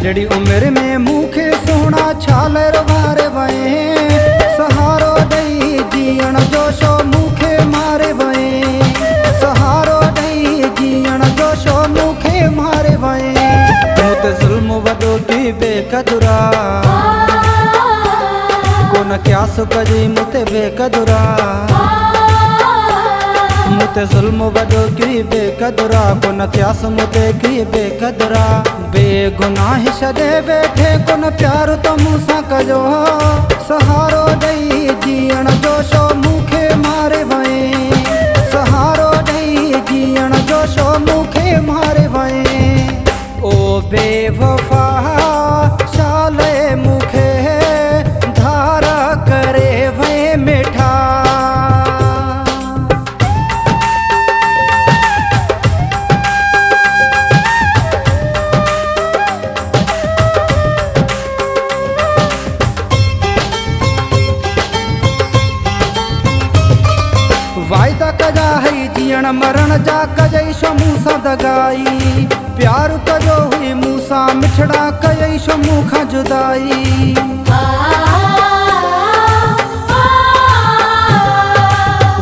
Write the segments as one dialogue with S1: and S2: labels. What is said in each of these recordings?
S1: नंढड़ी उम्र में मूंखे सोना छालर वारे वए सहारो दई जीअण जो शो मूंखे मारे वए सहारो दई जीअण जो शो मूंखे मारे वए तूं त ज़ुल्म वॾो की बेक़दुरा कोन क्यास कजी मुते बेक़दुरा मुते ज़ुल्म वॾो की बेक़दुरा कोन क्यास मुते की बेक़दुरा बेगुनाह छॾे वेठे कोन प्यार तो मूंसां कजो सहारो ॾेई जीअण जो शो मूंखे मारे वए सहारो ॾेई जीअण जो शो मूंखे मारे वए ओ बेवफा शाले मूंखे धारा करे वए मिठा वायदा कजा है जीअण मरण जा कजई शो मूंसां दगाई प्यार कजो हुई मूंसां मिठड़ा कजई शो मूंखां जुदाई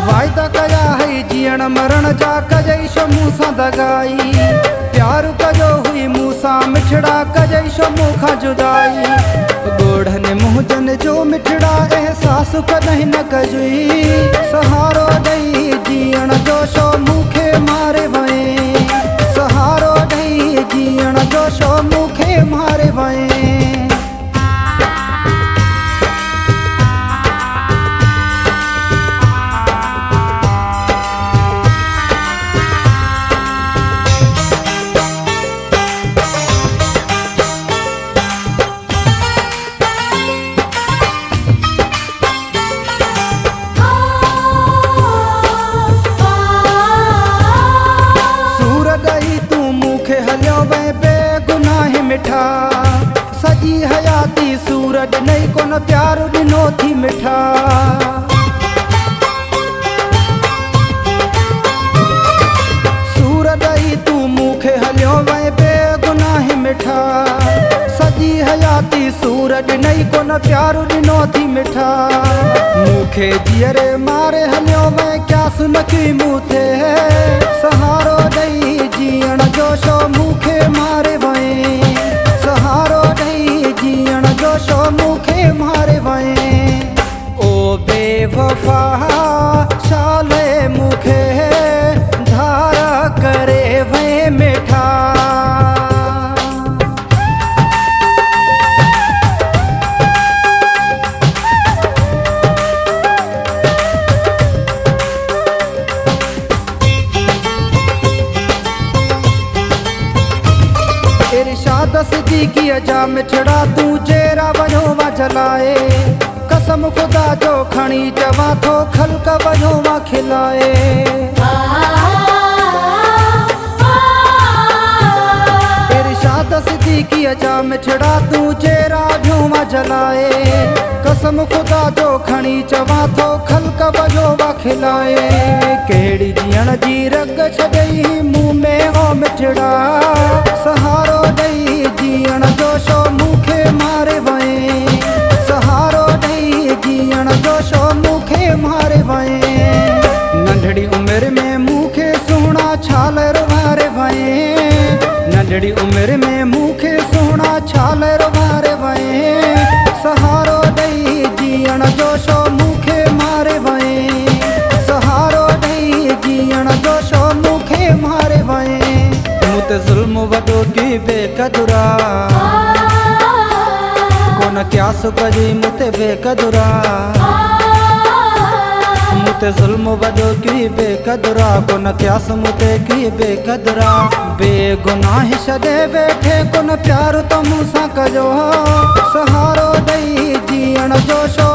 S1: वायदा कजा है जीअण मरण जा कजई शो मूंसां दगाई प्यार कजो हुई मूंसां मिठड़ा कजई शो मूंखां जुदाई ॻोढ़नि मुंहजनि जो मिठड़ा एहसास कॾहिं न कजुई सहारो ॾेई जीअण जो शो मूंखे मारे वए सहारो ॾेई जीअण जो शो मूंखे मारे वए मिठा सजी हयाती सूरज नहीं कोन प्यार ॾिनो थी मिठा सूरज ई तू मूंखे हलियो वए बेगुनाह मिठा सजी हयाती सूरज नहीं कोन प्यार ॾिनो थी मिठा मूंखे जीअरे मारे हलियो वए क्या सुन की मूंखे सहारो ॾेई जीअण जो शो मूंखे मारे वए सहारो ॾेई जीअण जो शो मूंखे मारे वए ओ बेवफा शाले मूंखे धारा करे वए मिठा इरशाद सिद्दीक़ीअ जा मिठड़ा तूं जेरा वञो वा जलाए कसम खुदा जो खणी चवां थो खल्क वञो वा खिलाए इरशाद सिद्दीक़ीअ जा मिठड़ा तूं जेरा वञो वा जलाए कसम खुदा जो खणी चवां थो खल्क वञो वा खिलाए कहिड़ी जीअण जी रग छॾई मुंह में ओ मिठड़ा सहारो ॾेई जीअण जो शो मूंखे मारे वए सहारो ॾेई जीअण जो शो मूंखे मारे वए नंढड़ी उम्र में मूंखे सोना छालर वारे वए नंढड़ी उम्र में मूंखे सोना छालर वारे वए सहारो ॾेई जीअण जो शो मूंखे मारे वए सहारो ॾेई जीअण जो शो मूंखे मारे वए मुते ज़ुल्म वॾो की बेक़दुरा कोन क्यास कजी मुते बेक़दुरा मुते ज़ुल्म वॾो की बेक़दुरा कोन क्यास मुते की बेक़दुरा बेगुनाह छॾे वेठे कोन प्यार तो मूंसां कजो सहारो ॾेई जीअण जो शो